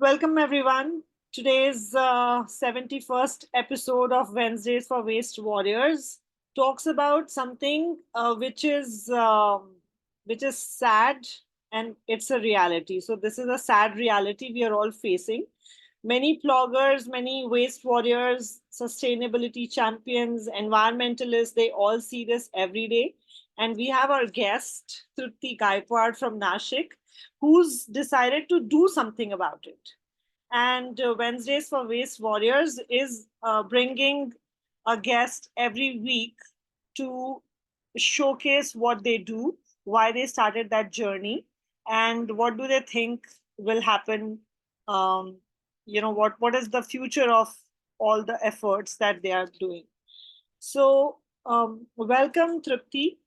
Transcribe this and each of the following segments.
Welcome, everyone. Today's 71st episode of Wednesdays for Waste Warriors talks about something which is sad, and it's a reality. So this is a sad reality we are all facing. Many bloggers, many waste warriors, sustainability champions, environmentalists, they all see this every day. And we have our guest, Trupti Gaikwad from Nashik, who's decided to do something about it. And Wednesdays for Waste Warriors is bringing a guest every week to showcase what they do, why they started that journey, and what do they think will happen. Um, what is the future of all the efforts that they are doing. So, welcome, Tripti.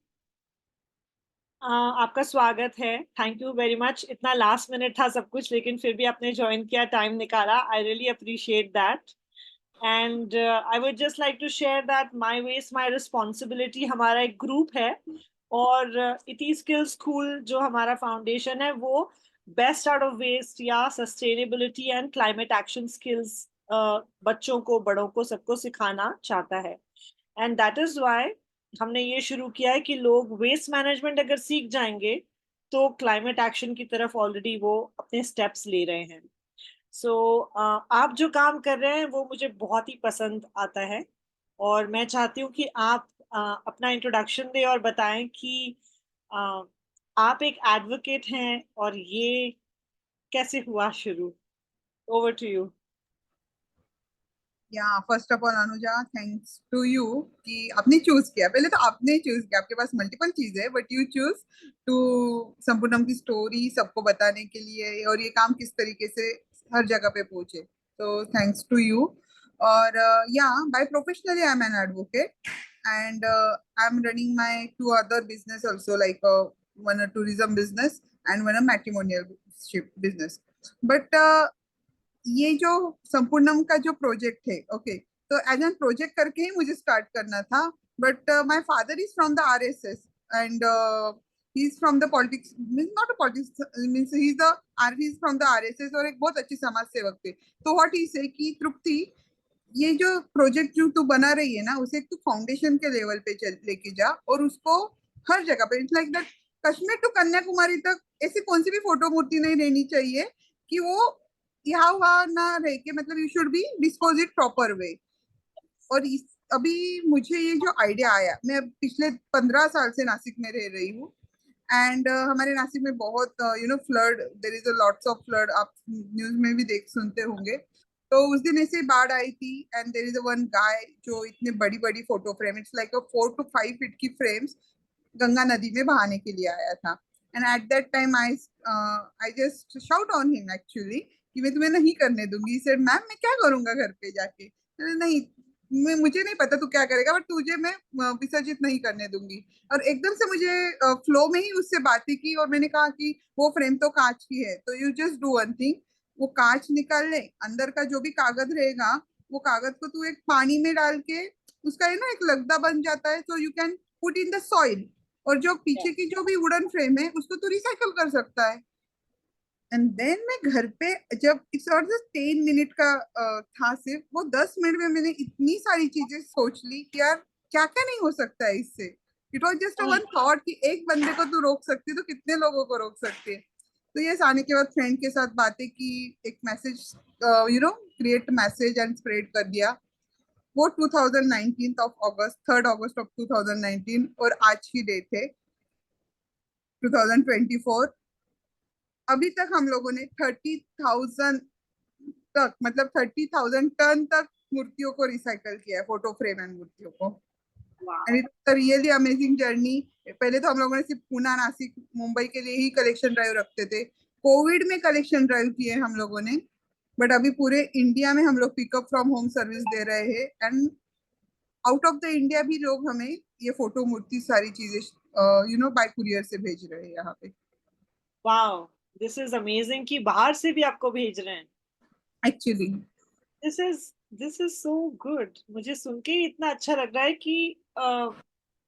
आपका स्वागत है. Thank you very much. इतना last minute था सब कुछ, लेकिन फिर भी आपने ज्वाइन किया, टाइम निकाला. I really appreciate that. And I would just like to share that my waste my responsibility हमारा एक ग्रुप है, और इति स्किल स्कूल जो हमारा फाउंडेशन है वो बेस्ट आउट ऑफ वेस्ट या sustainability and climate action skills बच्चों को, बड़ों को, सबको सिखाना चाहता है. एंड दैट इज वाई हमने ये शुरू किया है कि लोग वेस्ट मैनेजमेंट अगर सीख जाएंगे तो क्लाइमेट एक्शन की तरफ ऑलरेडी वो अपने स्टेप्स ले रहे हैं. सो आप जो काम कर रहे हैं वो मुझे बहुत ही पसंद आता है, और मैं चाहती हूँ कि आप अपना इंट्रोडक्शन दें और बताएं कि uh, आप एक एडवोकेट हैं और ये कैसे हुआ शुरू. Over to you. या first of all Anuja, thanks to you कि आपने चूज किया. पहले तो आपने चूज किया, आपके पास मल्टीपल चीज है बट यू चूज टू संपूर्णम की स्टोरी सबको बताने के लिए और ये काम किस तरीके से हर जगह पे पहुंचे. तो थैंक्स टू यू. और या by professionally I am an advocate and I'm running my two other business also, like one a tourism business and one a matrimonial business. But ये जो संपूर्णम का जो प्रोजेक्ट है, ओके, तो एज एन प्रोजेक्ट करके ही मुझे स्टार्ट करना था. But my father is from the RSS and he is from the politics, means not a politics, means he is from the RSS और एक बहुत अच्छे समाज सेवक थे. तो व्हाट ही से कि तृप्ति, ये जो प्रोजेक्ट जो तू बना रही है ना, उसे तू फाउंडेशन के लेवल पे चल लेके जा और उसको हर जगह पे, it's like that, Kashmir to Kanyakumari तक ऐसी कौन सी भी फोटो मूर्ति नहीं रहनी चाहिए कि वो यहाँ वहाँ ना रह के, मतलब you should be dispose it proper way. और अभी मुझे ये जो आइडिया आया, मैं पिछले 15 साल से नासिक में रह रही हूँ. एंड हमारे नासिक में बहुत flood, there is a lots of flood, आप न्यूज में भी देख सुनते होंगे. तो उस दिन ऐसे बाढ़ आई थी and there is a one guy जो इतने बड़ी बड़ी photo frame, it's like a 4 to 5 feet की फ्रेम्स गंगा नदी में बहाने के लिए आया था. And at that time I just shout on him actually कि मैं तुम्हें नहीं करने दूंगी. सेड मैम मैं क्या करूंगा घर पे जाके. नहीं, मुझे नहीं पता तू क्या करेगा बट तुझे मैं विसर्जित नहीं करने दूंगी. और एकदम से मुझे फ्लो में ही उससे बातें की और मैंने कहा कि वो फ्रेम तो कांच की है, तो you just do one thing, वो कांच निकाल ले, अंदर का जो भी कागज रहेगा वो कागज को तू एक पानी में डाल के, उसका है ना एक लगदा बन जाता है, तो you can put in the soil. और जो पीछे की जो भी वुडन फ्रेम है उसको तो रिसाइकल कर सकता है. एंड देन मैं घर पे, जब इट्स नॉट जस्ट 10 मिनट का था सिर्फ, वो 10 मिनट में मैंने इतनी सारी चीजें सोच ली कि यार क्या क्या नहीं हो सकता है इससे. It was just one thought कि एक बंदे को तू रोक सकती है तो कितने लोगों को रोक सकती है. तो ये आने के बाद फ्रेंड के साथ बातें की, एक message create message and spread कर दिया. वो 2019 ऑफ अगस्त, 3 अगस्त ऑफ 2019, और आज की डेट है 2024. अभी तक हम लोगों ने 30,000 तक, मतलब 30,000 टन तक मूर्तियों को रिसाइकल किया है, फोटो फ्रेम एंड मूर्तियों को. And it really amazing journey. पहले तो हम लोगों ने सिर्फ पुणे, नासिक, मुंबई के लिए ही कलेक्शन ड्राइव रखते थे. कोविड में कलेक्शन ड्राइव किए हम लोगों ने, बट अभी पूरे इंडिया में हम लोग पिकअप फ्रॉम होम सर्विस दे रहे हैं. And out of the India भी लोग हमें ये फोटो मूर्ति सारी चीजें बाय कुरियर से भेज रहे हैं यहाँ पे. वाओ, दिस इज अमेजिंग कि बाहर से भी आपको भेज रहे हैं. Actually this is so good. मुझे सुन के ही इतना अच्छा लग रहा है कि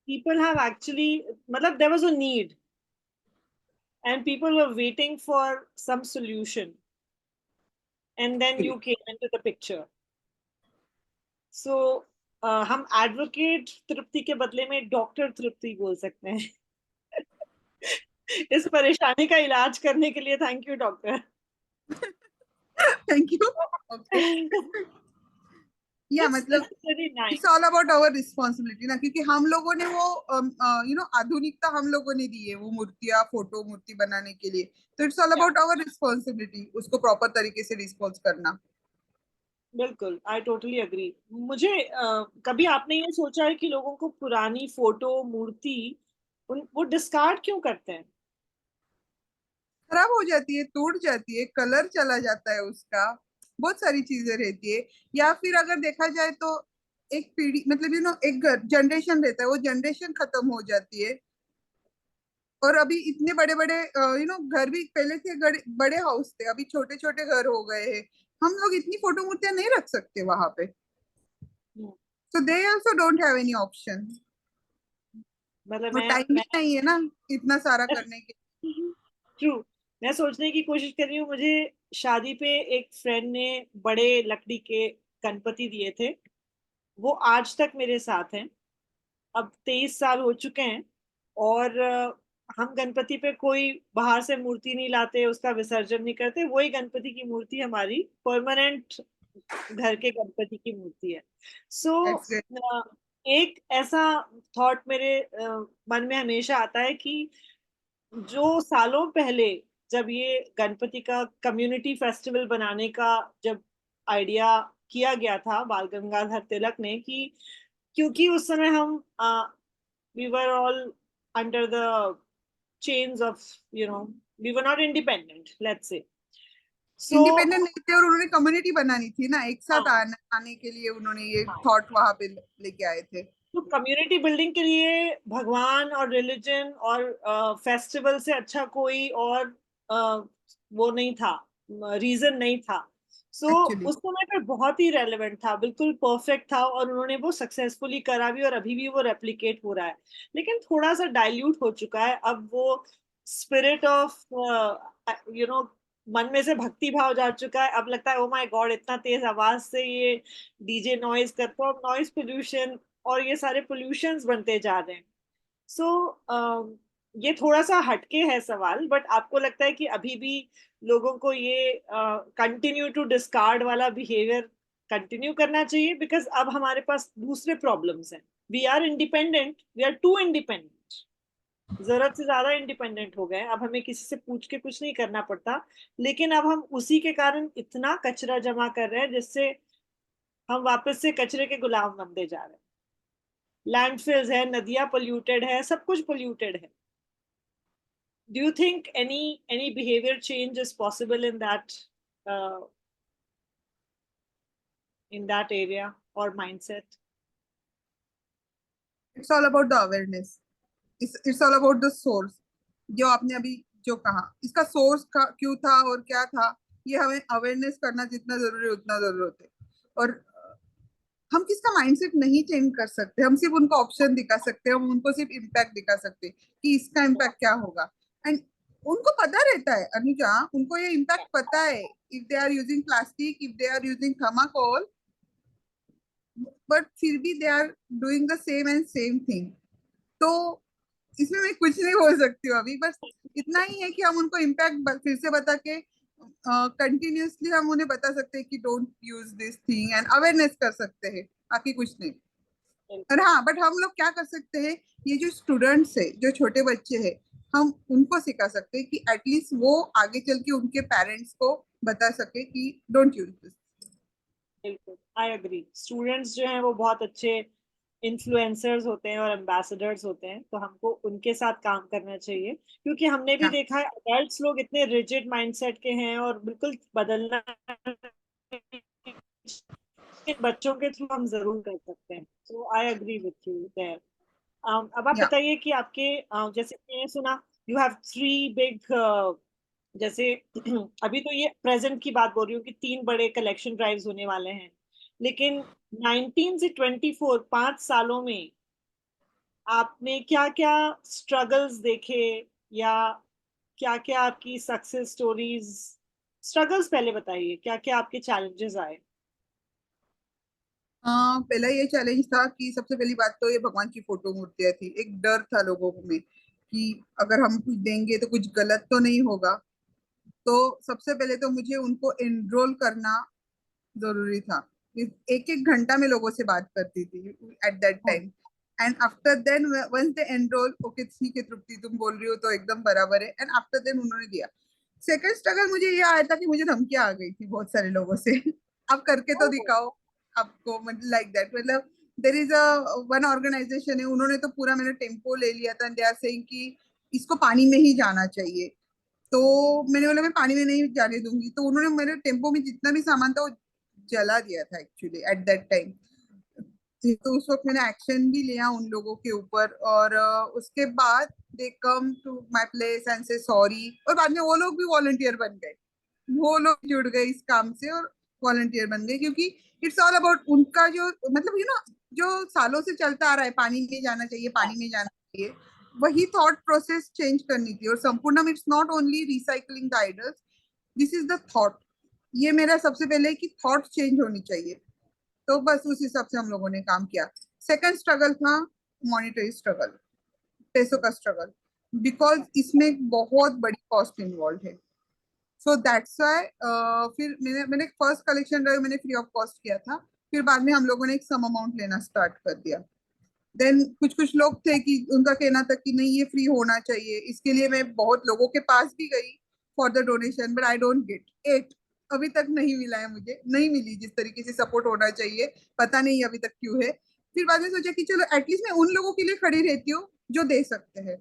people have actually, मतलब there was a need and people were waiting for some solution. and then you came into the picture. So हम एडवोकेट तृप्ति के बदले में डॉक्टर तृप्ति बोल सकते हैं. इस परेशानी का इलाज करने के लिए thank you doctor. Thank you. Okay. या मतलब very nice. It's all about our responsibility ना, क्योंकि हम लोगों ने वो आधुनिकता हम लोगों ने दी है वो मूर्तियां, फोटो मूर्ति बनाने के लिए. तो it's all about our responsibility उसको प्रॉपर तरीके से रिस्पॉन्स करना. बिल्कुल, आई टोटली अग्री. मुझे कभी आपने ये सोचा है कि लोगों को पुरानी फोटो मूर्ति वो डिस्कार्ड क्यों करते हैं? खराब हो जाती है, टूट जाती है, कलर चला जाता है उसका, बहुत सारी चीजें रहती है. या फिर अगर देखा जाए तो एक पीढ़ी मतलब एक जनरेशन रहता है, वो जनरेशन खत्म हो जाती है. और अभी इतने बड़े बड़े घर भी पहले थे, बड़े हाउस थे, अभी छोटे छोटे घर हो गए हैं. हम लोग इतनी फोटो मूर्तियां नहीं रख सकते वहां पे. Hmm, so they also don't have any option. मतलब और टाइम भी नहीं है ना इतना सारा करने के. ट्रू. मैं सोचने की कोशिश कर रही हूँ. मुझे शादी पे एक फ्रेंड ने बड़े लकड़ी के गणपति दिए थे. वो आज तक मेरे साथ हैं. अब 23 साल हो चुके हैं. और हम गणपति पे कोई बाहर से मूर्ति नहीं लाते, उसका विसर्जन नहीं करते. वही गणपति की मूर्ति हमारी परमानेंट घर के गणपति की मूर्ति है. सो That's it. एक ऐसा थॉट मेरे मन में हमेशा आता है कि जो सालों पहले जब ये गणपति का कम्युनिटी फेस्टिवल बनाने का जब आइडिया किया गया था बाल गंगाधर तिलक ने, कि क्योंकि उस समय हम we were all under the chains of, we were not independent, let's say. So independent नहीं थे और उन्होंने कम्युनिटी बनानी थी ना, एक साथ हाँ, आने के लिए उन्होंने ये हाँ. थॉट वहां पे लेके आए थे. तो कम्युनिटी बिल्डिंग के लिए भगवान और रिलीजन और फेस्टिवल से अच्छा कोई और वो नहीं था, रीजन नहीं था. सो एक्चुअली उस समय पर बहुत ही रेलेवेंट था, बिल्कुल परफेक्ट था, और उन्होंने वो सक्सेसफुली करा भी, और अभी भी वो रेप्लिकेट हो रहा है. लेकिन थोड़ा सा डाइल्यूट हो चुका है अब वो स्पिरिट ऑफ, मन में से भक्ति भाव जा चुका है. अब लगता है ओ माय गॉड, इतना तेज आवाज से ये डीजे नॉइज करते हो, नॉइज पोल्यूशन और ये सारे पोल्यूशंस बनते जा रहे हैं. सो ये थोड़ा सा हटके है सवाल, बट आपको लगता है कि अभी भी लोगों को ये कंटिन्यू टू डिस्कार्ड वाला बिहेवियर कंटिन्यू करना चाहिए? बिकॉज अब हमारे पास दूसरे प्रॉब्लम्स हैं. We are independent, we are too independent, जरूरत से ज्यादा इंडिपेंडेंट हो गए. अब हमें किसी से पूछ के कुछ नहीं करना पड़ता. लेकिन अब हम उसी के कारण इतना कचरा जमा कर रहे हैं जिससे हम वापस से कचरे के गुलाम बनते जा रहे हैं. लैंडफिल्स है, नदियां पोल्यूटेड है, सब कुछ पोल्यूटेड है. Do you think any behavior change is possible uh, in that area or mindset? It's all about the awareness. It's all about the source. जो आपने अभी जो कहा, इसका सोर्स का क्यों था और क्या था, ये हमें अवेयरनेस करना जितना जरूरी है उतना जरूरत है. और हम किसका माइंडसेट नहीं चेंज कर सकते, हम सिर्फ उनको ऑप्शन दिखा सकते हैं, हम उनको सिर्फ इम्पैक्ट दिखा सकते हैं कि इसका इम्पैक्ट क्या होगा. एंड उनको पता रहता है अनुजा, उनको ये इम्पैक्ट पता है. If they are using plastic, if they are using thermocol, but फिर भी they are doing the same and same thing. तो इसमें मैं कुछ नहीं बोल सकती हूँ अभी. बस इतना ही है कि हम उनको इम्पैक्ट फिर से बता के कंटिन्यूअसली हम उन्हें बता सकते हैं कि don't use this thing, and awareness कर सकते हैं, बाकी कुछ नहीं. और हाँ, बट हम लोग क्या कर सकते हैं, ये जो स्टूडेंट्स है, जो छोटे बच्चे हैं, हम उनको सिखा सकते हैं कि एटलीस्ट वो आगे चल के उनके पेरेंट्स को बता सके कि डोंट यूज दिस. बिल्कुल, आई अग्री. स्टूडेंट्स जो हैं वो बहुत अच्छे इन्फ्लुएंसर्स होते हैं और एम्बेसडर्स होते हैं, तो हमको उनके साथ काम करना चाहिए. क्योंकि हमने भी या देखा है अडल्ट्स लोग इतने रिजिड माइंडसेट के हैं और बिल्कुल बदलना बच्चों के थ्रू हम जरूर कर सकते हैं. So I agree with you there. अब आप या बताइए कि आपके जैसे मैंने सुना यू हैव थ्री बिग, जैसे अभी तो ये प्रेजेंट की बात बोल रही हूँ कि 3 बड़े कलेक्शन ड्राइव्स होने वाले हैं. लेकिन 19 से 24 5 सालों में आपने क्या क्या स्ट्रगल्स देखे, या क्या क्या आपकी सक्सेस स्टोरीज स्ट्रगल्स पहले बताइए, क्या क्या आपके चैलेंजेस आए? हाँ, पहला ये चैलेंज था कि सबसे पहली बात तो ये भगवान की फोटो मूर्तियां थी। एक डर था लोगों में कि अगर हम कुछ देंगे तो कुछ गलत तो नहीं होगा। तो सबसे पहले तो मुझे उनको एनरोल करना जरूरी था। एक एक घंटा में लोगों से बात करती थी एट दैट हाँ। Time. And after then once they enroll, okay ठीक है तृप्ति तुम बोल रही हो तो एकदम बराबर है, एंड आफ्टर देन उन्होंने दिया। सेकंड स्ट्रगल मुझे ये आया था कि मुझे धमकियां आ गई थी बहुत सारे लोगों से आप करके तो ओह, दिखाओ आपको, मतलब लाइक दैट, मतलब there is a one organization है, उन्होंने तो पूरा मेरा टेम्पो ले लिया था। दे आर सेइंग कि इसको पानी में ही जाना चाहिए। तो मैंने बोला मैं पानी में नहीं जाने दूंगी, तो उन्होंने मेरे टेम्पो में जितना भी सामान था वो जला दिया था एक्चुअली एट दैट टाइम। तो उस वक्त मैंने एक्शन भी लिया उन लोगों के ऊपर, और उसके बाद they come to my place and say sorry, और बाद में वो लोग भी वॉलंटियर बन गए। वो लोग जुड़ गए इस काम से और वॉलंटियर बन गए, क्योंकि इट्स ऑल अबाउट उनका जो, मतलब जो सालों से चलता आ रहा है, पानी में जाना चाहिए, पानी में जाना चाहिए, वही थॉट प्रोसेस चेंज करनी थी। और Sampurnam it's not only recycling the idols, this is the thought. ये मेरा सबसे पहले कि थॉट चेंज होनी चाहिए। तो बस उस हिसाब से हम लोगों ने काम किया। सेकंड स्ट्रगल था मॉनिटरी स्ट्रगल, पैसों का स्ट्रगल, बिकॉज इसमें बहुत बड़ी कॉस्ट इन्वॉल्व है। सो दैट्स वाई फिर मैंने फर्स्ट कलेक्शन ड्राइव मैंने फ्री ऑफ कॉस्ट किया था। फिर बाद में हम लोगों ने एक सम अमाउंट लेना स्टार्ट कर दिया। देन कुछ कुछ लोग थे कि उनका कहना था कि नहीं ये फ्री होना चाहिए, इसके लिए मैं बहुत लोगों के पास भी गई for the donation, but I don't get it. अभी तक नहीं मिला है, मुझे नहीं मिली जिस तरीके से सपोर्ट होना चाहिए, पता नहीं अभी तक क्यों है। फिर बाद में सोचा कि चलो एटलीस्ट मैं उन लोगों के लिए खड़ी रहती हूँ जो दे सकते हैं।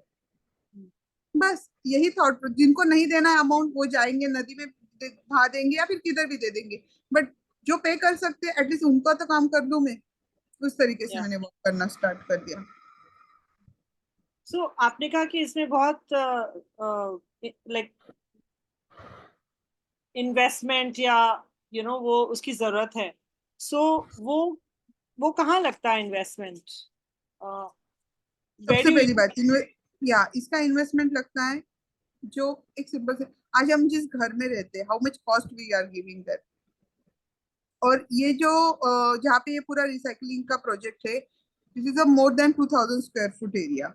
बस यही थॉट, जिनको नहीं देना है अमाउंट वो जाएंगे नदी में बहा देंगे या फिर किधर भी दे देंगे, बट जो पे कर सकते हैं एटलीस्ट उनका तो काम कर दूं मैं। उस तरीके से या मैंने वर्क करना स्टार्ट कर दिया। सो आपने कहा कि इसमें बहुत लाइक इन्वेस्टमेंट या वो उसकी जरूरत है। सो वो कहाँ लगता है इन्वेस्टमेंट? वेर सबसे डू पहली यू? बात या इसका इन्वेस्टमेंट लगता है जो एक सिंपल से, आज हम जिस घर में रहते हैं how much cost we are giving that. और ये जो जहाँ पे ये पूरा रिसाइकलिंग का प्रोजेक्ट है, this is a more than 2000 square foot area.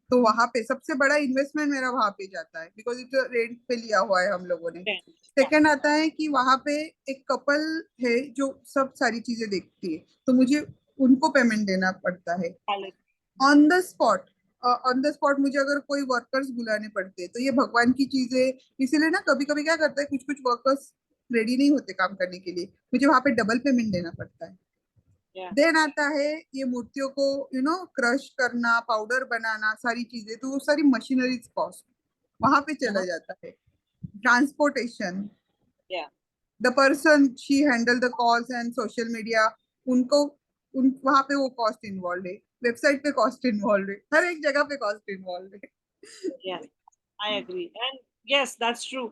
तो वहां पे सबसे बड़ा इन्वेस्टमेंट मेरा वहां पे जाता है, बिकॉज इट रेंट पे लिया हुआ है हम लोगों ने। सेकंड आता है कि वहां पे एक कपल है जो सब सारी चीजें देखती है, तो मुझे उनको पेमेंट देना पड़ता है on the spot. On the spot मुझे अगर कोई वर्कर्स बुलाने पड़ते हैं तो ये भगवान की चीजें, इसीलिए ना कभी कभी क्या करता है कुछ कुछ वर्कर्स रेडी नहीं होते काम करने के लिए, मुझे वहां पे डबल पेमेंट देना पड़ता है। देन आता है ये मूर्तियों को क्रश करना, पाउडर बनाना, सारी चीजें, तो वो सारी मशीनरीज कॉस्ट वहां पे चला जाता है। Transportation, the person she handle the calls and social media, उनको उन वहां पे वो कॉस्ट इन्वॉल्व है। वेबसाइट पे कॉस्ट इन्वॉल्व है, हर एक जगह पे कॉस्ट इन्वॉल्व है। I agree and yes that's true.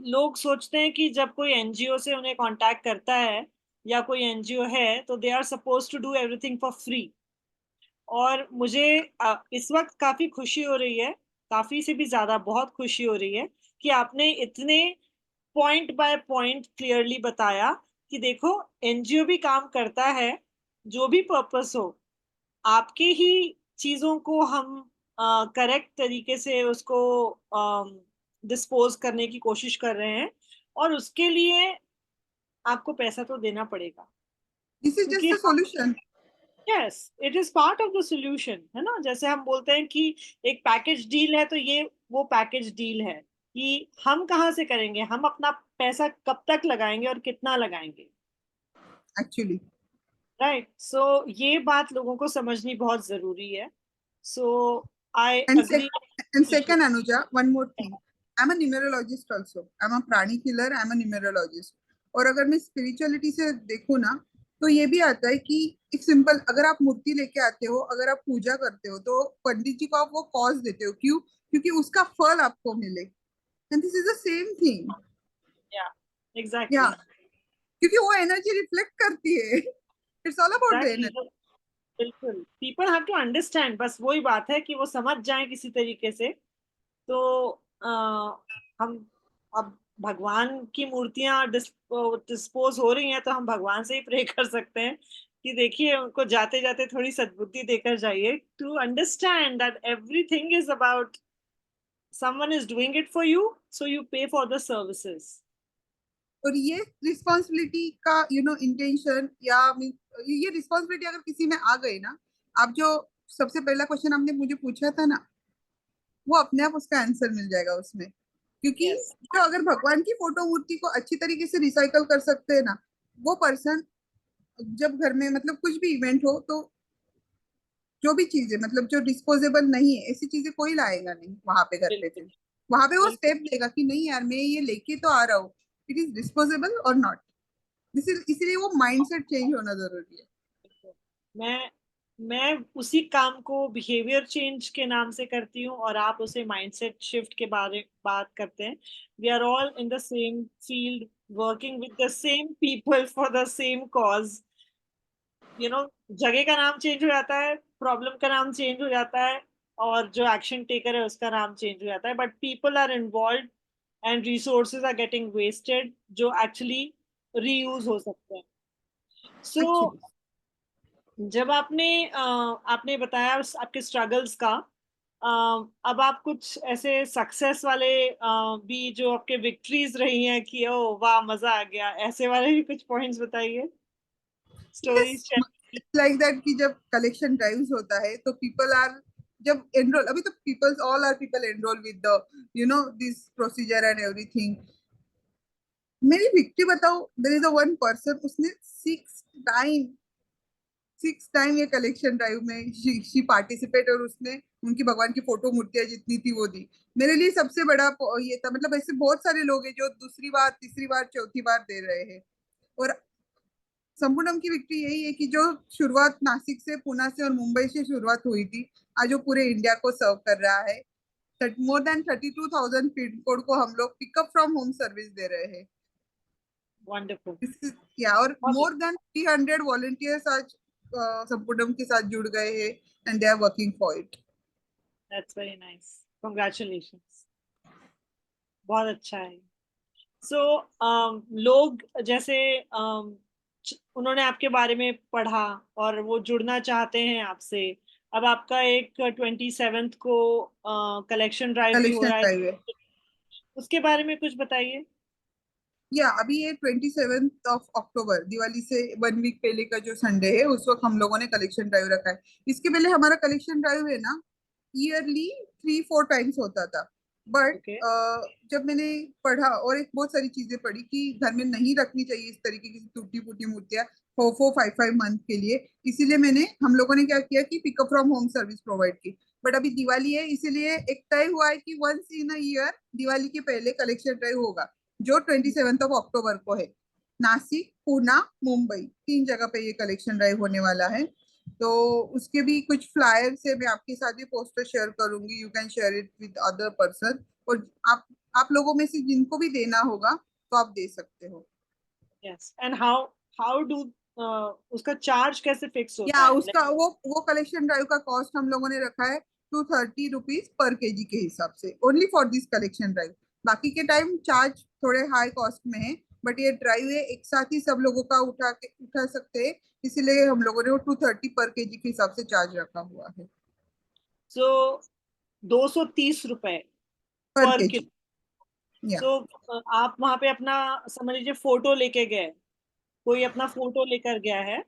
लोग सोचते हैं कि जब कोई एनजीओ से उन्हें कांटेक्ट करता है या कोई एनजीओ है तो they are suppose to do everything for free. और मुझे इस वक्त काफी खुशी हो रही है, काफी से भी ज्यादा बहुत खुशी हो रही है कि आपने इतने पॉइंट बाय पॉइंट क्लियरली बताया कि देखो एनजीओ भी काम करता है, जो भी पर्पस हो, आपके ही चीजों को हम करेक्ट तरीके से उसको डिस्पोज करने की कोशिश कर रहे हैं, और उसके लिए आपको पैसा तो देना पड़ेगा। दिस इज क्योंकि just a solution. Yes it is part of the solution, है ना? जैसे हम बोलते हैं कि एक पैकेज डील है, तो ये वो पैकेज डील है कि हम कहाँ से करेंगे, हम अपना पैसा कब तक लगाएंगे और कितना लगाएंगे। एक्चुअली। राइट, सो ये बात लोगों को समझनी बहुत जरूरी है। So I and agree. And second Anuja, one more thing, I am a numerologist also, I am a pranic healer, I am a numerologist. और अगर मैं स्पिरिचुअलिटी से देखूँ ना, तो ये भी आता है कि एक सिंपल, अगर आप मूर्ति लेके आते हो, अगर आप पूजा करते हो, तो पंडित जी को आप वो कॉज देते हो, क्यों? क्योंकि उसका फल आपको मिले। And this is the same thing. या या एग्जैक्टली। क्योंकि वो एनर्जी रिफ्लेक्ट करती है, it's all about the exactly, energy. बिल्कुल पीपल हैव टू अंडरस्टैंड, बस वही बात है कि वो समझ जाएं किसी तरीके से। तो हम अब भगवान की मूर्तियां डिस्पोज हो रही हैं तो हम भगवान से ही प्रे कर सकते हैं कि देखिए उनको जाते जाते थोड़ी सद्बुद्धि देकर जाइए, to understand that everything is about someone is doing it for you, so you pay for the services. और ये रिस्पॉन्सिबिलिटी का इंटेंशन या ये रिस्पॉन्सिबिलिटी अगर किसी में आ गई ना, आप जो सबसे पहला क्वेश्चन आपने मुझे पूछा था ना, वो अपने आप उसका आंसर मिल जाएगा उसमें। क्योंकि Yes. जो अगर भगवान की फोटो मूर्ति को अच्छी तरीके से रिसाइकल कर सकते हैं ना, वो पर्सन जब घर में मतलब कुछ भी इवेंट हो तो जो भी चीजें मतलब जो डिस्पोजेबल नहीं है ऐसी चीजें कोई लाएगा नहीं वहां पे घर पे। बिल्कुल। फिर वहां पे वो बिल्कुल। स्टेप लेगा कि नहीं यार मैं ये लेके तो आ रहा हूँ, इट इज डिस्पोजेबल और नॉट। इसीलिए वो माइंडसेट चेंज होना जरूरी है। मैं मैं उसी काम को बिहेवियर चेंज के नाम से करती हूँ और आप उसे माइंडसेट शिफ्ट के बारे बात करते हैं। We are all in the same field, working with the same people for the same cause. You know, जगह का नाम चेंज हो जाता है, प्रॉब्लम का नाम चेंज हो जाता है, और जो एक्शन टेकर है उसका नाम चेंज हो जाता है, but people are involve and resources are getting wasted जो एक्चुअली रीयूज हो सकते हैं। सो एक्चुअली जब आपने बताया आपके स्ट्रगल्स का, अब आप कुछ ऐसे सक्सेस वाले भी जो आपके विक्ट्रीज रही हैं कि ओ वाह मजा आ गया, ऐसे वाले भी कुछ पॉइंट्स बताइए, स्टोरीज शेयर। लाइक दैट कि जब कलेक्शन ड्राइव्स होता है तो पीपल आर जब एनरोल, अभी तो peoples all are people enroll with the this procedure and everything. मेरी विक्ट्री बताओ, there is a one person, उसने टाइम सिक्स टाइम ये कलेक्शन ड्राइव में शी पार्टिसिपेट, और उसने उनकी भगवान की फोटो मूर्तियां जितनी थी वो दी। मेरे लिए सबसे बड़ा ये था, मतलब ऐसे बहुत सारे लोग हैं जो दूसरी बार तीसरी बार चौथी बार दे रहे हैं। और संपूर्णम की विक्ट्री यही है कि जो शुरुआत नासिक से, पुणे से और मुंबई से शुरुआत हुई थी, आज वो पूरे इंडिया को सर्व कर रहा है। मोर देन 32,000 पिन कोड को हम लोग पिकअप फ्रॉम होम सर्विस दे रहे हैं। वंडरफुल। या और मोर देन 300 वॉलंटियर्स आज संपूर्णम के साथ जुड़ गए हैं and they are working for it. That's very nice, congratulations, बहुत अच्छा है। सो लोग जैसे उन्होंने आपके बारे में पढ़ा और वो जुड़ना चाहते हैं आपसे। अब आपका एक 27th को कलेक्शन ड्राइव भी हो कलेक्शन रहा है, ड्राइव है। उसके बारे में कुछ बताइए। या अभी ये 27 ऑफ अक्टूबर दिवाली से 1 वीक पहले का जो संडे है उस वक्त हम लोगों ने कलेक्शन ड्राइव रखा है। इसके पहले हमारा कलेक्शन ड्राइव है ना, ईयरली 3-4 टाइम्स होता था। But okay. जब मैंने पढ़ा और एक बहुत सारी चीजें पढ़ी कि घर में नहीं रखनी चाहिए इस तरीके की टूटी फूटी मूर्तियां 4-4 5-5 मंथ के लिए, इसीलिए हम लोगों ने क्या किया कि pickup from home service provide की। बट अभी दिवाली है इसीलिए एक तय हुआ है कि once in a year Diwali के पहले कलेक्शन ड्राइव होगा, जो 27 ऑफ अक्टूबर को है। नासिक, पुणे, मुंबई 3 जगह पे ये कलेक्शन ड्राइव होने वाला है। तो उसके भी कुछ फ्लायर से मैं आपके साथ भी पोस्टर शेयर करूंगी, you can share it with other person. और आप लोगों में से जिनको भी देना होगा तो आप दे सकते हो। Yes, and how how do उसका चार्ज कैसे फिक्स होता या है? उसका वो कलेक्शन ड्राइव का कॉस्ट हम लोगों ने रखा है 230 रुपीज पर केजी के हिसाब से, only for this collection drive. बाकी के टाइम चार्ज थोड़े हाई कॉस्ट में है, बट ये ड्राइव है एक साथ ही सब लोगों का उठा सकते हैं, इसीलिए हम लोगों ने वो 230 पर केजी के हिसाब से चार्ज रखा हुआ है। सो 230 रुपए पर पर केजी। किलो। या सो आप वहां पे अपना, समझ लीजिए फोटो लेके गए, कोई अपना फोटो लेकर गया है,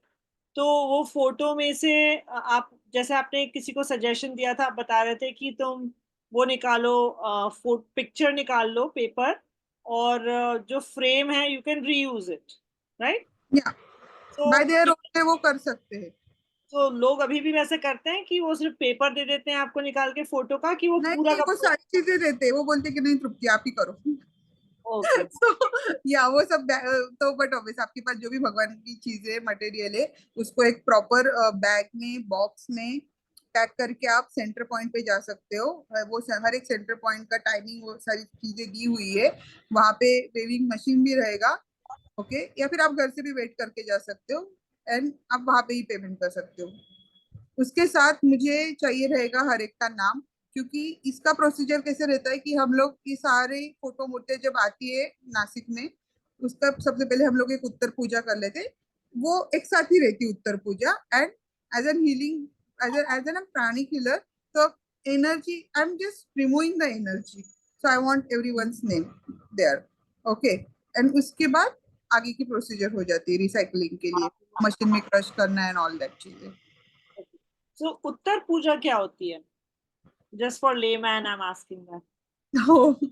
तो वो फोटो में से आप, जैसे आपने किसी को सजेशन दिया था, आप बता रहे थे कि तुम वो निकालो, पिक्चर निकाल लो पेपर, और जो फ्रेम है you can reuse it, right? या तो बाय देयर ओन वो कर सकते हैं। तो लोग अभी भी वैसे करते हैं कि वो सिर्फ पेपर दे देते हैं आपको निकाल के फोटो का, कि वो नहीं पूरा नहीं, का वो पूरा? सारी चीजें देते हैं, वो बोलते हैं कि नहीं तृप्ति आप ही करो। ओके। तो या वो सब तो बट ऑब्वियस आपके पास जो भी भगवान की चीजें मटेरियल है उसको एक प्रॉपर बैग में बॉक्स में पैक करके आप सेंटर पॉइंट पे जा सकते हो। वो हर एक सेंटर पॉइंट का टाइमिंग वो सारी चीजें दी हुई है। वहां पे वेविंग मशीन भी रहेगा। ओके, या फिर आप घर से भी वेट करके जा सकते हो एंड आप वहां पे ही पेमेंट कर सकते हो। उसके साथ मुझे चाहिए रहेगा हर एक का नाम, क्योंकि इसका प्रोसीजर कैसे रहता है कि हम लोग की सारे फोटो मूर्तियां जब आती है नासिक में, उसका सबसे पहले हम लोग एक उत्तर पूजा कर लेते हैं। वो एक साथ ही रहती है उत्तर पूजा, and as an healing, as an pranic healer. तो energy, I am just removing the energy, so I want everyone's name there, okay. And उसके बाद आगे की प्रोसीजर हो जाती है रिसाइकलिंग के लिए, मशीन में क्रश करना एंड ऑल दैट चीजें। सो उत्तर पूजा क्या होती है? Just for layman I am asking that.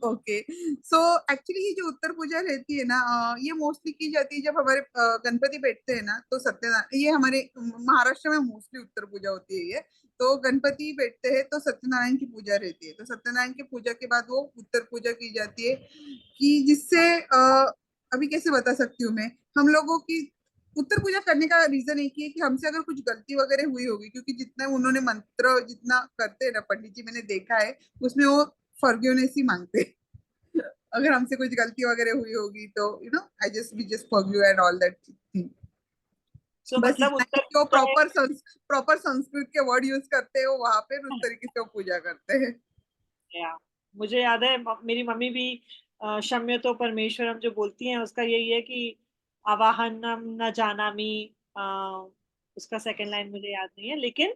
Okay, so actually ये जो उत्तर पूजा रहती है ना, ये मोस्टली की जाती है जब हमारे गणपति बैठते हैं ना, तो सत्यनारायण, ये हमारे महाराष्ट्र में मोस्टली उत्तर पूजा होती है ये। तो गणपति बैठते हैं तो सत्यनारायण की पूजा रहती है, तो सत्यनारायण की पूजा के बाद वो उत्तर पूजा की जाती है, कि जिससे अभी कैसे बता सकती हूँ मैं, हम लोगों की उत्तर पूजा करने का रीजन एक ही है कि हमसे अगर कुछ गलती वगैरह हुई होगी, क्योंकि जितना उन्होंने मंत्र जितना करते हैं ना पंडित जी, मैंने देखा है उसमें वो फॉरगिवनेस ही मांगते हैं। अगर हमसे कुछ गलती वगैरह हुई होगी तो I just we just forgive and all that thing. So बस मतलब इतना है उत्तर कि वो पूजा है। प्रॉपर संस्कृत के वर्ड यूज करते हैं वो वहां पे, उस तरीके से वो पूजा करते हैं। या मुझे याद है मेरी मम्मी भी शम्यतो परमेश्वरम जो बोलती हैं उसका यही है कि आवाहनम न जानामि। अ, उसका सेकंड लाइन मुझे याद नहीं है, लेकिन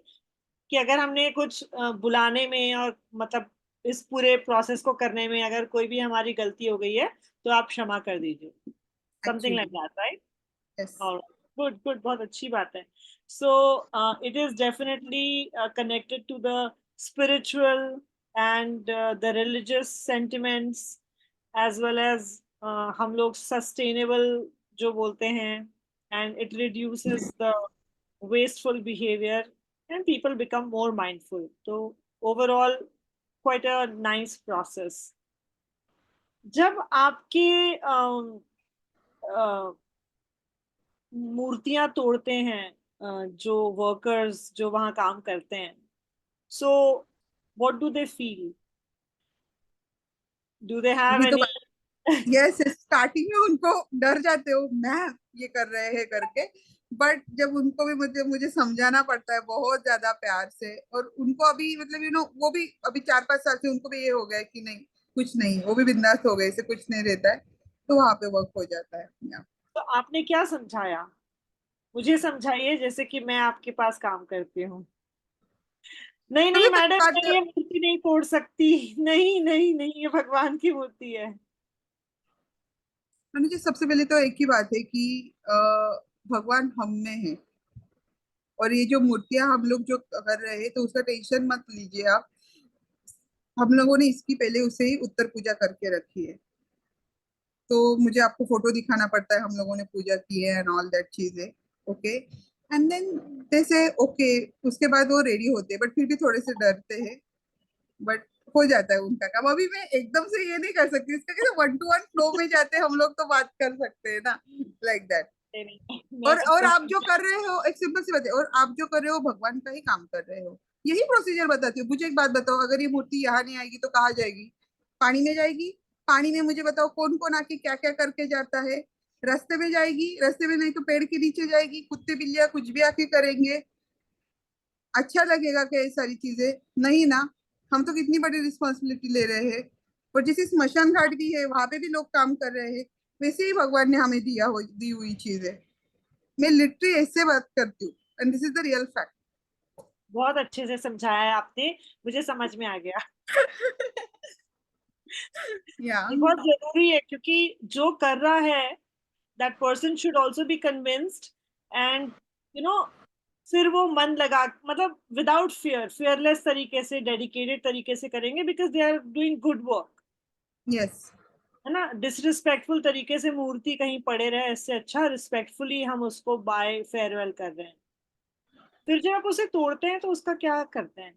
कि अगर हमने कुछ बुलाने में और मतलब इस पूरे प्रोसेस को करने में अगर कोई भी हमारी गलती हो गई है तो आप क्षमा कर दीजिए। Something like actually, that, right? Yes. और गुड गुड, बहुत अच्छी बात है। So it is definitely connected to the spiritual and the religious sentiments as well as हम लोग सस्टेनेबल जो बोलते हैं, and it reduces the wasteful behavior and people become more mindful. So overall, quite a nice process. जब आपके मूर्तियां तोड़ते हैं जो वर्कर्स जो वहां काम करते हैं, so what do they feel? Do they have अभी तो एनी? यस, स्टार्टिंग में उनको डर जाते हो मैम ये कर रहे हैं करके, बट जब उनको भी मुझे मुझे समझाना पड़ता है बहुत ज्यादा प्यार से, और उनको अभी मतलब वो भी अभी 4-5 साल से उनको भी ये हो गया है कि नहीं, कुछ नहीं, वो भी बिंदास हो गए, इसे कुछ नहीं रहता है, तो वहां पे वर्क हो जाता है अपने आप। तो आपने क्या समझाया? मुझे समझाइए, जैसे कि मैं आपके पास काम करती हूँ। नहीं नहीं हमें मैडम, बात, मैं ये मूर्ति नहीं तोड़ सकती। नहीं नहीं नहीं, ये भगवान की मूर्ति है। मुझे सबसे पहले तो एक ही बात है कि भगवान हम में है, और ये जो मूर्तियां हम लोग जो कर रहे हैं तो उसका टेंशन मत लीजिए आप। हम लोगों ने इसकी पहले उसे ही उत्तर पूजा करके रखी है, तो मुझे आपको फोटो दिखाना पड़ता है, हम लोगों ने पूजा की है एंड ऑल दैट चीजें, ओके। एंड देन जैसे ओके, उसके बाद वो रेडी होते हैं, बट फिर भी थोड़े से डरते हैं, बट हो जाता है उनका काम। अभी मैं एकदम से ये नहीं कर सकती, इसका कैसे 1-to-1 फ्लो में जाते हैं हम लोग, तो बात कर सकते हैं ना, लाइक दैट। नहीं नहीं, मैं और बिल्कुल। आप जो कर रहे हो, एक सिंपल सी बात है, और आप जो कर रहे हो भगवान का ही काम कर रहे हो, यही प्रोसीजर बताती हूँ। मुझे एक बात बताओ, अगर ये मूर्ति यहाँ नहीं आएगी तो कहाँ जाएगी? पानी में जाएगी। पानी में मुझे बताओ कौन कौन आके क्या क्या करके जाता है? रास्ते में जाएगी, रास्ते में नहीं तो पेड़ के नीचे जाएगी, कुत्ते बिल्लियां कुछ भी आके करेंगे। अच्छा लगेगा क्या ये सारी चीजें? नहीं ना। हम तो कितनी बड़ी रिस्पॉन्सिबिलिटी ले रहे हैं, और जैसे स्मशान घाट भी है वहां पे भी लोग काम कर रहे हैं, वैसे ही भगवान ने हमें दी हुई चीज है। मैं लिटरली ऐसे बात करती हूँ, and this is the real fact. बहुत अच्छे से समझाया है आपने, मुझे समझ में आ गया। या ये बहुत जरूरी है क्योंकि जो कर रहा है that person should also be convinced, and you know फिर वो मन लगा, मतलब विदाउट फियर, फियरलेस तरीके से, डेडिकेटेड तरीके से करेंगे, because they are doing good work. Yes. है ना? डिसरिस्पेक्टफुल तरीके से मूर्ति कहीं पड़े रहे, इससे अच्छा रिस्पेक्टफुली हम उसको बाय फेयरवेल कर रहे हैं। फिर जब आप उसे तोड़ते हैं तो उसका क्या करते हैं?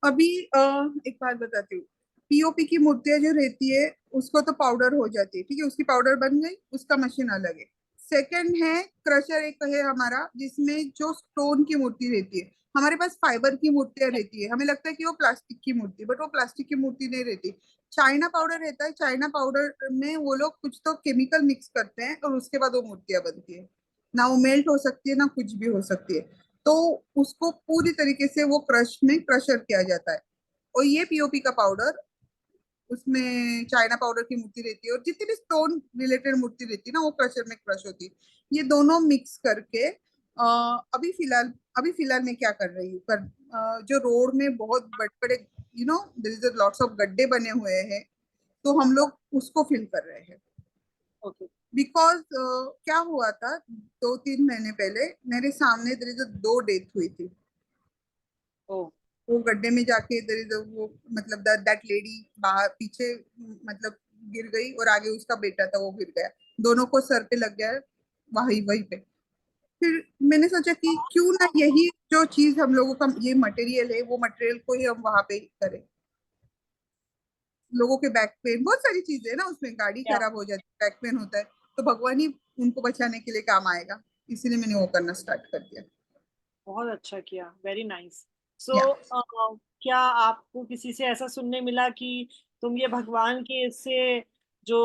अभी एक बात बताती हूँ। पीओपी की मूर्तियां जो रहती है उसको तो पाउडर हो जाती है, ठीक है, उसकी पाउडर बन गई, उसका मशीन अलग है। सेकंड है क्रशर, एक है हमारा जिसमें जो स्टोन की मूर्ति रहती है। हमारे पास फाइबर की मूर्तियां रहती है, हमें लगता है कि वो प्लास्टिक की मूर्ति, बट वो प्लास्टिक की मूर्ति नहीं रहती। चाइना पाउडर रहता है, चाइना पाउडर में वो लोग कुछ तो केमिकल मिक्स करते हैं और उसके बाद वो मूर्तियां बनती है। ना वो मेल्ट हो सकती है ना कुछ भी हो सकती है। तो उसको पूरी तरीके से वो क्रश में क्रशर किया जाता है। और ये पीओपी का पाउडर, उसमें चाइना पाउडर की मूर्ति रहती है और जितनी भी स्टोन रिलेटेड मूर्ति रहती है ना वो क्रशर में क्रश होती है। ये दोनों मिक्स करके अभी फिलहाल मैं क्या कर रही हूँ जो रोड में बहुत बड़े बड़े देयर इज लॉट्स ऑफ गड्ढे बने हुए हैं, तो हम लोग उसको फिल कर रहे हैं। ओके। बिकॉज क्या हुआ था, 2-3 महीने पहले मेरे सामने देयर इज दो डेथ हुई थी। ओ। वो गड्ढे में जाके देयर इज वो मतलब दैट लेडी बाहर पीछे मतलब गिर गई और आगे उसका बेटा था वो गिर गया, दोनों को सर पे लग गया है, वही वही पे। फिर मैंने सोचा कि क्यों ना यही जो चीज हम लोगों का ये मटेरियल है वो मटेरियल को ही हम वहां पे करें। लोगों के बैक पेन, बहुत सारी चीजें है ना उसमें, गाड़ी या, खराब हो जाती है, बैक पेन होता है, तो भगवान ही उनको बचाने के लिए काम आएगा, इसीलिए मैंने वो करना स्टार्ट कर दिया। बहुत अच्छा किया, वेरी नाइस। सो या क्या आपको किसी से ऐसा सुनने मिला कि तुम ये भगवान के इससे जो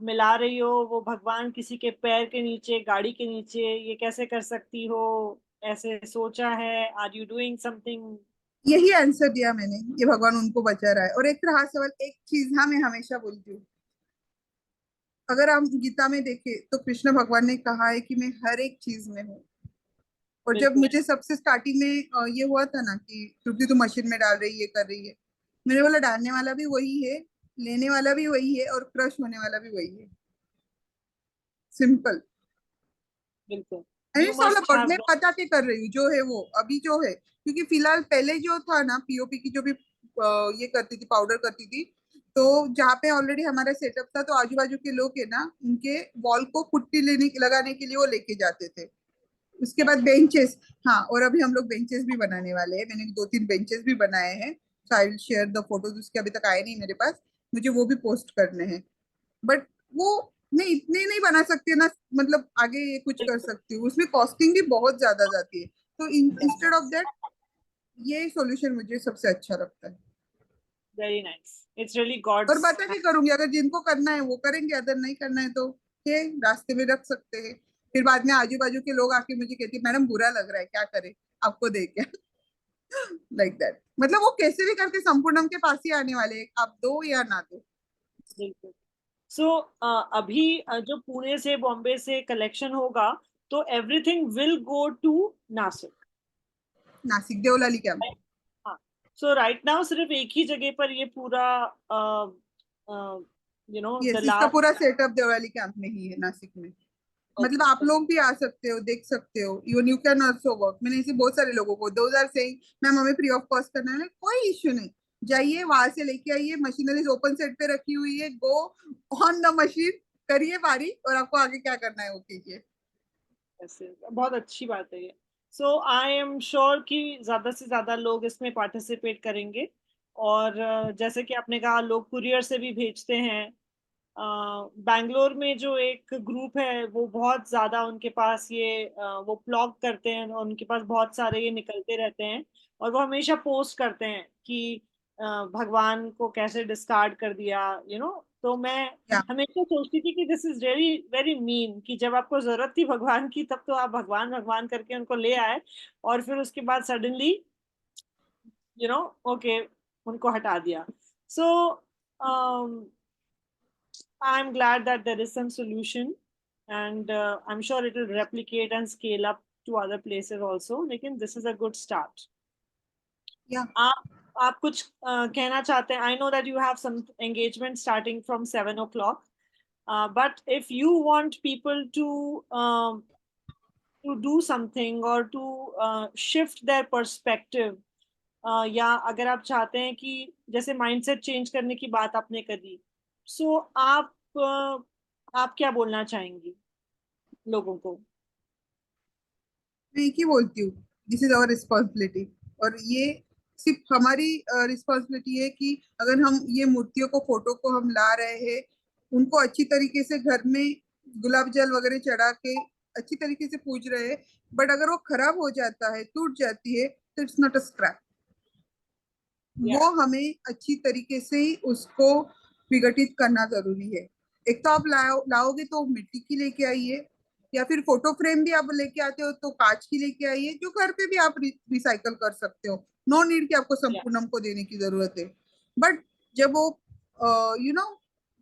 मिला रही हो वो भगवान किसी के पैर के नीचे, गाड़ी के नीचे, ये कैसे कर सकती हो? ऐसे सोचा है? Are you doing something? यही आंसर दिया मैंने, ये भगवान उनको बचा रहा है। और एक रहा सवाल, एक चीज हाँ मैं हमेशा बोलती हूँ, अगर हम गीता में देखें तो कृष्ण भगवान ने कहा है कि मैं हर एक चीज में हूँ। और जब बिल्कुल। मुझे सबसे स्टार्टिंग में ये हुआ था ना कि श्रुति तू मशीन में डाल रही है कर रही है, मैंने बोला डालने वाला भी वही है, लेने वाला भी वही है और क्रश होने वाला भी वही है, सिंपल। बिल्कुल। अरे यू साला मस्ट बट हैव। मैं बता के कर रही हूँ जो है वो अभी जो है, क्योंकि फिलहाल पहले जो था ना पीओपी की जो भी ये करती थी पाउडर करती थी, तो जहाँ पे ऑलरेडी हमारा सेटअप था तो आजू बाजू के लोग है ना उनके वॉल को पुट्टी लेने लगाने के लिए वो लेके जाते थे। उसके बाद बेंचेस, हाँ और अभी हम लोग बेंचेस भी बनाने वाले हैं, मैंने 2-3 बेंचेस भी बनाए हैं, so I will share the photos, उसके अभी तक आए नहीं मेरे पास, मुझे वो भी पोस्ट करने हैं। बट वो मैं इतने नहीं बना सकती ना, मतलब आगे ये कुछ कर बिल्कुल। सकती हूँ, उसमें कॉस्टिंग भी बहुत ज्यादा जाती है, तो इंस्टेड ऑफ दैट ये सॉल्यूशन मुझे सबसे अच्छा लगता है। वेरी नाइस, इट्स रियली और गॉड्स। बता के करूंगी, अगर जिनको करना है वो करेंगे, अगर नहीं करना है तो ये रास्ते में रख सकते हैं। फिर बाद में आजू बाजू के लोग आके मुझे कहते हैं मैडम बुरा लग रहा है क्या करे आपको देख के लाइक दैट, मतलब वो कैसे भी करके संपूर्णम के पास ही आने वाले हैं, आप दो या ना दो। बिल्कुल। सो अभी जो पुणे से, बॉम्बे से कलेक्शन होगा, तो everything will go to Nashik. Nashik Deolali camp. हाँ। सो राइट नाउ सिर्फ एक ही जगह पर ये पूरा द यस, इसका लास्ट। पूरा सेटअप देवलाली कैंप में ही है नासिक में। मतलब ओके। आप लोग भी आ सकते हो, देख सकते हो, even you can also work. मैंने ऐसे बहुत सारे लोगों को 2000 से मैम हमें फ्री ऑफ कॉस्ट करना है, कोई इश्यू नहीं, जाइए वहां से लेके आइए, मशीनरीज ओपन सेट पे रखी हुई है, गो ऑन द मशीन, करिए बारी और आपको आगे क्या करना है वो कीजिए। ऐसे बहुत अच्छी बात है ये। सो आई एम श्योर कि ज्यादा से ज्यादा लोग इसमें पार्टिसिपेट करेंगे। और जैसे कि आपने कहा, लोग कुरियर से भी भेजते हैं। बैंगलोर में जो एक ग्रुप है वो बहुत ज्यादा, उनके पास ये वो ब्लॉग करते हैं और उनके पास बहुत सारे ये निकलते रहते हैं। और वो हमेशा पोस्ट करते हैं कि भगवान को कैसे डिस्कार्ड कर दिया, तो मैं या हमेशा सोचती थी कि this is very very mean, कि जब आपको जरूरत थी भगवान की तब तो आप भगवान भगवान करके उनको ले आए, और फिर उसके बाद सडनली ओके, उनको हटा दिया। सो I'm glad that there is some solution, and I'm sure it will replicate and scale up to other places also. लेकिन this is a good start. या आप आप कुछ कहना चाहते हैं? I know that you have some engagement starting from 7 o'clock, but if you want people to do something or to shift their perspective, या अगर आप चाहते हैं कि जैसे माइंडसेट चेंज करने की बात आपने करी, सो आप क्या बोलना चाहेंगी लोगों को? मैं एक ही बोलती हूँ, दिस इज आवर रिस्पॉन्सिबिलिटी। और ये सिर्फ हमारी रिस्पॉन्सिबिलिटी है कि अगर हम ये मूर्तियों को फोटो को हम ला रहे हैं, उनको अच्छी तरीके से घर में गुलाब जल वगैरह चढ़ा के अच्छी तरीके से पूज रहे हैं, बट अगर वो खराब हो जाता है, टूट जाती है, तो इट्स नॉट अ स्क्रैप। या। वो हमें अच्छी तरीके से ही उसको विघटित करना जरूरी है। एक तो आप लाओगे तो मिट्टी की लेके आइए, या फिर फोटो फ्रेम भी आप लेके आते हो तो कांच की लेके आइए, जो घर पे भी आप रिसाइकल कर सकते हो। नो नीड कि आपको Yeah. संपूर्णम को देने की जरूरत है। बट जब वो यू नो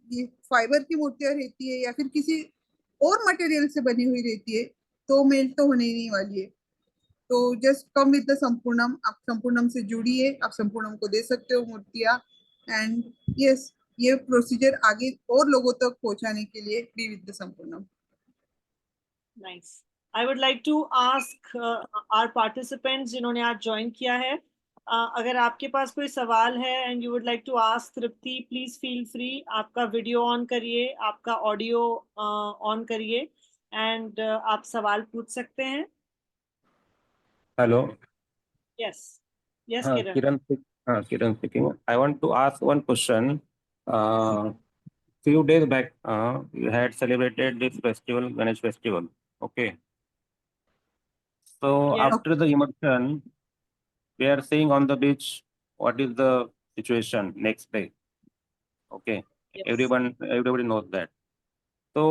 ये फाइबर की मूर्तियां रहती है या फिर किसी और मटेरियल से बनी हुई रहती है, तो मेल्ट तो होने ही नहीं वाली है। तो जस्ट कम विद द संपूर्णम, आप संपूर्णम से जुड़िए, आप संपूर्णम को दे सकते हो मूर्तियां। एंड यस, ये प्रोसीजर आगे और लोगों तक पहुंचाने के लिए be with the Sampurnam. Nice. I would like to ask our participants जिन्होंने आज ज्वाइन किया है, अगर आपके पास कोई सवाल है and you would like to ask Tripti, please feel free. आपका वीडियो ऑन करिए, आपका ऑडियो ऑन करिए एंड आप सवाल पूछ सकते हैं। Hello. Yes, yes Kiran. Kiran speaking. I want to ask one question. Few days back, you had celebrated this festival, Ganesh festival. Okay. So Yes. after the immersion, we are seeing on the beach what is the situation next day. Okay. Yes. Everybody knows that. So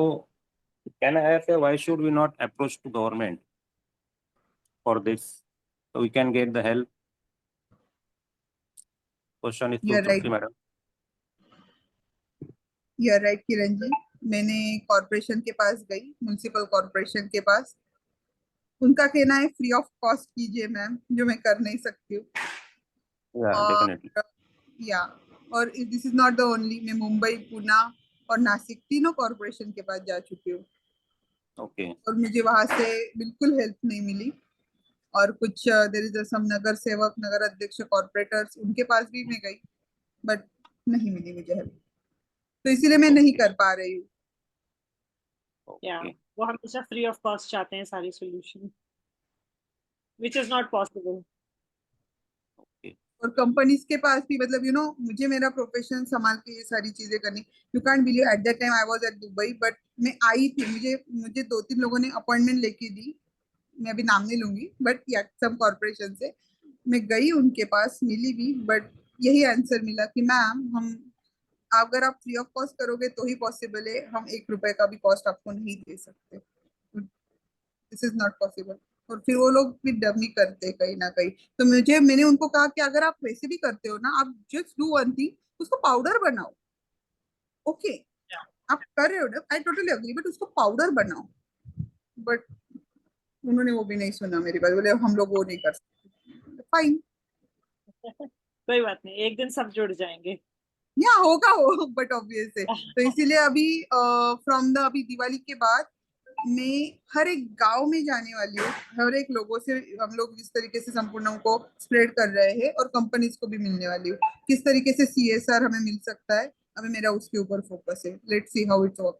can I ask why should we not approach to government for this so we can get the help? Question is to You're right. Trupti madam. You're right, Kiran ji. मैंने corporation के पास गई, municipal corporation के पास। उनका कहना है free of cost कीजिए ma'am, जो मैं कर नहीं सकती हूँ। Yeah, definitely. या और this is not the only, मैं मुंबई, पुणे और नासिक तीनों कॉर्पोरेशन के पास जा चुकी हूँ। Okay. और मुझे वहां से बिल्कुल हेल्प नहीं मिली। और कुछ देयर इज सम नगर सेवक, नगर अध्यक्ष, कॉर्पोरेटर्स, उनके पास भी मैं गई, बट नहीं मिली मुझे हेल्प। तो इसीलिए मैं नहीं कर पा रही हूँ। या Okay. वो हमेशा फ्री ऑफ कॉस्ट चाहते हैं सारी solution, which is not possible. और कंपनीज के पास भी, मतलब मुझे मेरा प्रोफेशन संभाल के ये सारी चीजें करनी। You can't believe at that time I was at Dubai, but मैं आई थी, मुझे मुझे 2-3 लोगों ने अपॉइंटमेंट लेके दी। मैं अभी नाम नहीं लूंगी, बट या सम कॉर्पोरेशन से मैं गई, उनके पास मिली भी, बट यही आंसर मिला कि मैम, हम अगर आप फ्री ऑफ कॉस्ट करोगे तो ही पॉसिबल है, हम 1 रुपए का भी कॉस्ट आपको नहीं दे सकते। This is not possible. और फिर वो लोग भी डर नहीं करते कहीं ना कहीं। तो मैंने उनको कहा कि अगर आप वैसे भी करते हो ना, आप जस्ट डू वन थिंग, उसको पाउडर बनाओ। ओके, आप कर रहे हो ना, आई टोटली अग्री, बट उसको पाउडर बनाओ। बट उन्होंने वो भी नहीं सुना मेरी बात, बोले हम लोग वो नहीं कर सकते। फाइन, कोई बात नहीं, एक दिन सब जुड़ जाएंगे। या होगा वो, बट ऑब्वियस है। तो इसीलिए अभी फ्रॉम द अभी दिवाली के बाद मैं हर एक गांव में जाने वाली हूँ। हर एक लोगों से हम लोग जिस तरीके से संपूर्णम को स्प्रेड कर रहे हैं, और कंपनीज को भी मिलने वाली हूँ, किस तरीके से CSR हमें मिल सकता है, अभी मेरा उसके ऊपर फोकस है। Let's see how it work.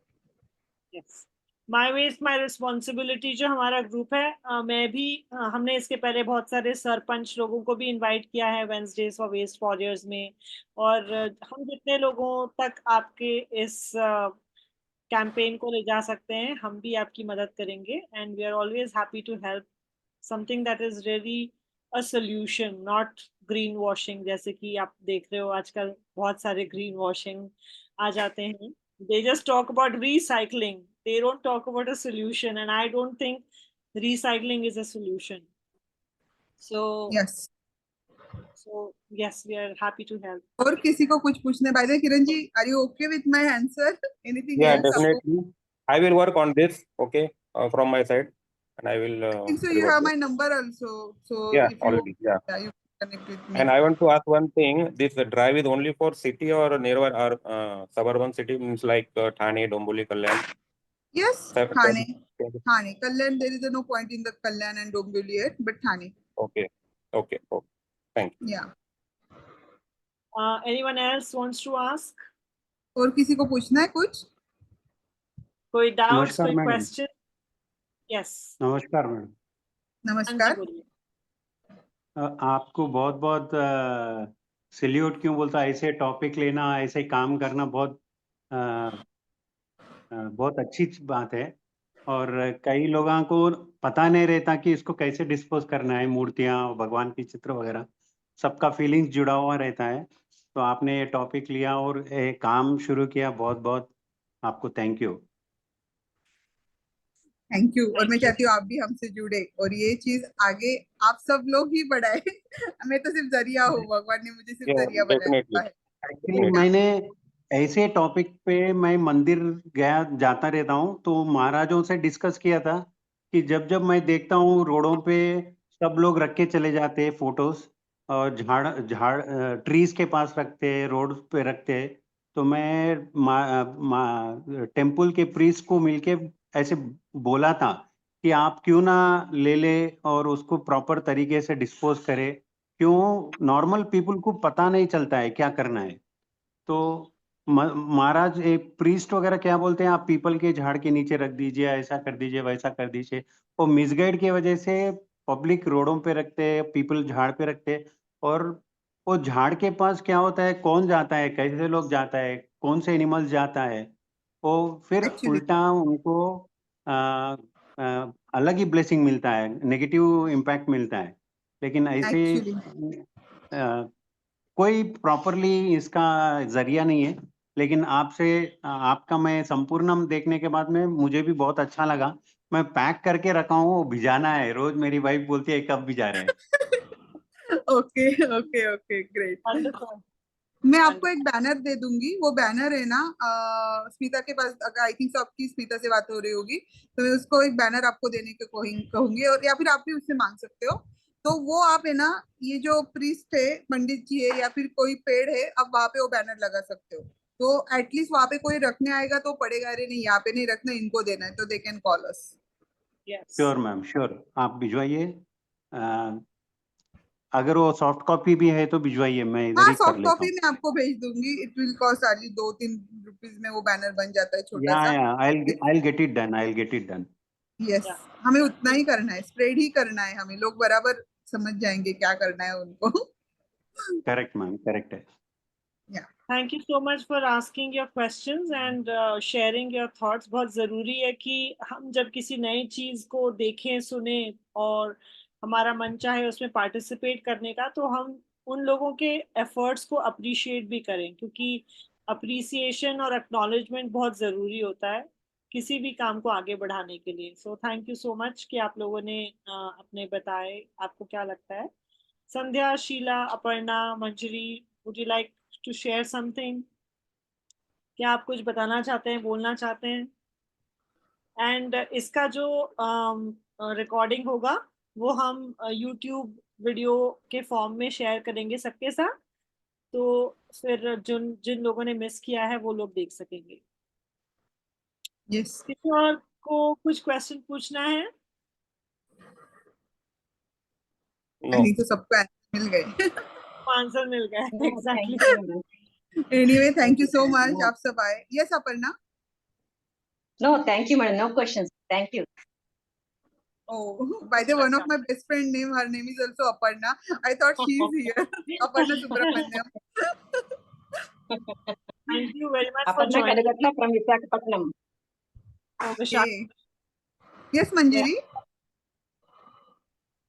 Yes, my waste my responsibility जो हमारा ग्रुप है, मैं भी हमने इसके पहले बहुत सारे सरपंच लोगों को भी इनवाइट किया है वेंसडेज फॉर वेस्ट वॉरियर्स में। और हम जितने लोगों तक आपके इस कैंपेन को ले जा सकते हैं, हम भी आपकी मदद करेंगे and we are always happy to help something that is really a solution, not green washing. जैसे कि आप देख रहे हो आजकल बहुत सारे ग्रीन वॉशिंग आ जाते हैं, they just talk about recycling, they don't talk about a solution, and I don't think recycling is a solution. so yes. so yes, we are happy to help. और किसी को कुछ पूछने, by the way Kiran ji, are you okay with my answer? Anything Yeah, else आपको? definitely. I will work on this, okay, from my side, and I will I think so you revert have my back. number also, so Yeah, if you, already. Yeah. yeah, you can connect with me. And I want to ask one thing: this drive is only for city or nearby or suburban city, means like Thane, Domboli, Kalyan. Yes, Can- Thane. Thane. Kalyan, there is no point in the Kalyan and Dombivli yet, but Thane. Okay, okay, okay. Thank you. Yeah. Anyone else wants to ask? और किसी को पूछना है कुछ? कोई doubts, नमस्कार कोई madam. question? Yes, नमस्कार मैडम। हाँ जी, नमस्कार। बोलिए। आपको बहुत बहुत सैल्यूट क्यों बोलता, ऐसे टॉपिक लेना, ऐसे काम करना बहुत बहुत अच्छी बात है। और कई लोगों को पता नहीं रहता कि इसको कैसे डिस्पोज करना है, मूर्तियां, भगवान की चित्र वगैरह, सबका फीलिंग्स जुड़ा हुआ रहता है। तो आपने ये टॉपिक लिया और काम शुरू किया, बहुत बहुत आपको थैंक यू। Thank you. और Thank मैं you. चाहती हूँ आप भी हमसे जुड़े और ये चीज आगे आप सब लोग ही बढ़ाए। मैं तो सिर्फ जरिया हूँ, भगवान ने मुझे सिर्फ Yeah, जरिया बनाया definitely. हुआ है। Actually Definitely. मैंने ऐसे टॉपिक पे मैं मंदिर गया जाता रहता हूँ, तो महाराजों से डिस्कस किया था कि जब जब मैं देखता हूँ रोडों पे सब लोग रख के चले जाते हैं फोटोज, और झाड़ झाड़ ट्रीज के पास रखते हैं, रोड पे रखते हैं, तो मैं टेम्पल के प्रीस्ट को मिलके ऐसे बोला था कि आप क्यों ना ले ले और उसको प्रॉपर तरीके से डिस्पोज करें। क्यों नॉर्मल पीपल को पता नहीं चलता है क्या करना है। तो महाराज एक प्रीस्ट वगैरह क्या बोलते हैं, आप पीपल के झाड़ के नीचे रख दीजिए, ऐसा कर दीजिए, वैसा कर दीजिए। वो मिसगाइड की वजह से पब्लिक रोडों पे रखते हैं, पीपल झाड़ पे रखते हैं, और वो झाड़ के पास क्या होता है, कौन जाता है, कैसे लोग जाता है, कौन से एनिमल्स जाता है, वो फिर एक्चुअली उल्टा उनको आ, अलग ही ब्लेसिंग मिलता है, नेगेटिव इम्पैक्ट मिलता है। लेकिन ऐसे एक्चुअली कोई प्रॉपरली इसका जरिया नहीं है। लेकिन आपसे आपका मैं संपूर्णम देखने के बाद में मुझे भी बहुत अच्छा लगा। मैं पैक करके रखा हूँ, वो भिजाना है। रोज मेरी वाइफ बोलती है कब भिजा रहे हैं। Okay okay okay great. Wonderful. मैं आपको Wonderful. एक बैनर दे दूंगी, वो बैनर है ना स्मिता के पास, अगर आई थिंक आपकी स्मिता से बात हो रही होगी, तो मैं उसको एक बैनर आपको देने के कहूंगी, और या फिर आप भी उससे मांग सकते हो। तो वो आप है ना, ये जो प्रीस्ट है, पंडित जी है या फिर कोई पेड़ है, आप वहां पे वो बैनर लगा सकते हो। तो एटलीस्ट वहां पे कोई रखने आएगा तो पड़ेगा, अरे नहीं यहाँ पे नहीं रखना, इनको देना है, तो they can call us. Yes. Sure ma'am, sure, आप भिजवाइए। अ, अगर वो सॉफ्ट कॉपी भी है तो भिजवाइए, मैं इधर हाँ, ही कर सॉफ्ट लेता कॉपी हूँ। में आपको भेज दूंगी। It will cost hardly 2-3 rupees में वो बैनर बन जाता है, छोटा या सा। I get it done, I get it done. Yes, Yeah. हमें उतना ही करना है, स्प्रेड ही करना है, हमें लोग बराबर समझ जाएंगे क्या करना है उनको। करेक्ट मैम, करेक्ट है। या Thank you so much for asking your questions and sharing your thoughts. बहुत ज़रूरी है कि हम जब किसी नई चीज़ को देखें, सुने और हमारा मन चाहे उसमें पार्टिसिपेट करने का, तो हम उन लोगों के एफर्ट्स को अप्रिशिएट भी करें, क्योंकि अप्रिसिएशन और एक्नॉलेजमेंट बहुत ज़रूरी होता है किसी भी काम को आगे बढ़ाने के लिए। So thank you so much कि आप लोगों ने अपने बताए आपको क्या लगता है। संध्या, शीला, अपर्णा, मंजरी, would you like to share something? क्या आप कुछ बताना चाहते हैं, बोलना चाहते हैं? एंड इसका जो रिकॉर्डिंग होगा वो हम यूट्यूब वीडियो के फॉर्म में शेयर करेंगे सबके साथ, तो फिर जिन जिन लोगों ने मिस किया है वो लोग देख सकेंगे। यस, किसी और को कुछ क्वेश्चन पूछना है? आई No. थिंक तो सबको आंसर मिल गए। आंसर मिल गए। No, thank exactly. you, ma'am. Anyway, thank you so much, No, आप सब आए। Yes Aparna. no, thank you, madam. No questions. Thank you. Oh, by the one of my best friend name, her name is also Aparna. I thought she is here. Aparna Subramaniam. Thank you very much for Aparna joining. Kadagatla from Visakhapatnam. Okay. Yes, Manjari.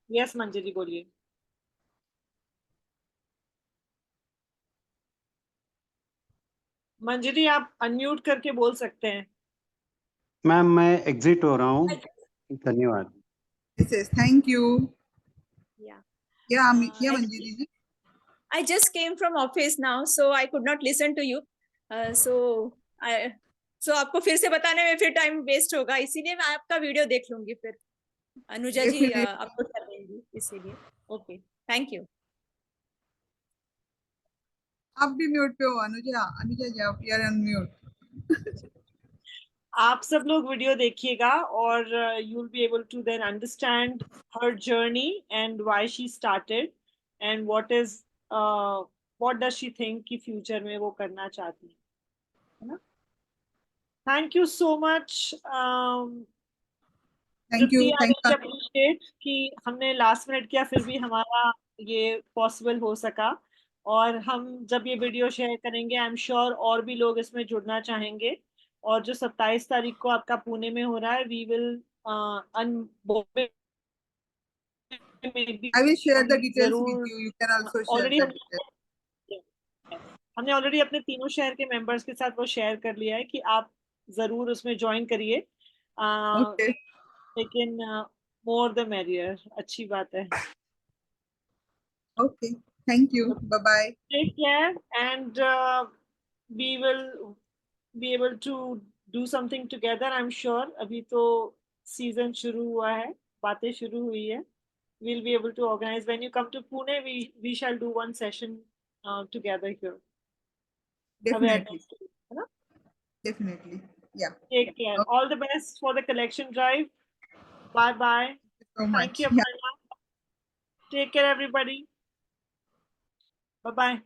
Yes Manjari बोलिए। मंजरी आप unmute करके बोल सकते हैं। Ma'am मैं exit हो रहा हूँ, धन्यवाद। Yes, yes. Thank you. Yeah. Yeah, yeah, Actually, Manjari ji. I just came from office now, so I could not listen to you. So आपको फिर से बताने में फिर टाइम वेस्ट होगा, इसीलिए मैं आपका वीडियो देख लूंगी फिर। अनुजा जी Definitely. अपलोड कर देंगी, इसीलिए। Okay, thank you. आप भी म्यूट पे हो अनुजा। अनुजा जी, आप यार अनम्यूट। आप सब लोग वीडियो देखिएगा और you will be able to then understand her journey and why she started and what does she think कि फ्यूचर में वो करना चाहती है ना। Thank you so much. Thank you, Tripti, I thank really you. Appreciate कि हमने लास्ट मिनट किया फिर भी हमारा ये पॉसिबल हो सका, और हम जब ये वीडियो शेयर करेंगे आई एम श्योर और भी लोग इसमें जुड़ना चाहेंगे। और जो 27 तारीख को आपका पुणे में हो रहा है, वी विल बॉम्बे में भी I will share the हम details with जरूर you. You can also share already the details. हमने ऑलरेडी अपने तीनों शहर के मेंबर्स के साथ वो शेयर कर लिया है कि आप जरूर उसमें ज्वाइन करिए। Okay. लेकिन more the merrier. अच्छी बात है. Okay. Thank you. Bye bye. Take care, and we will be able to do something together. I'm sure. अभी तो season शुरू हुआ है, बातें शुरू हुई है. We'll be able to organize when you come to Pune. We shall do one session together here. Definitely. Awareness, है ना? Definitely. Yeah. Take care. Okay. All the best for the collection drive. Bye bye. So Thank much. you, Yeah. Aparna. Take care, everybody. Bye bye.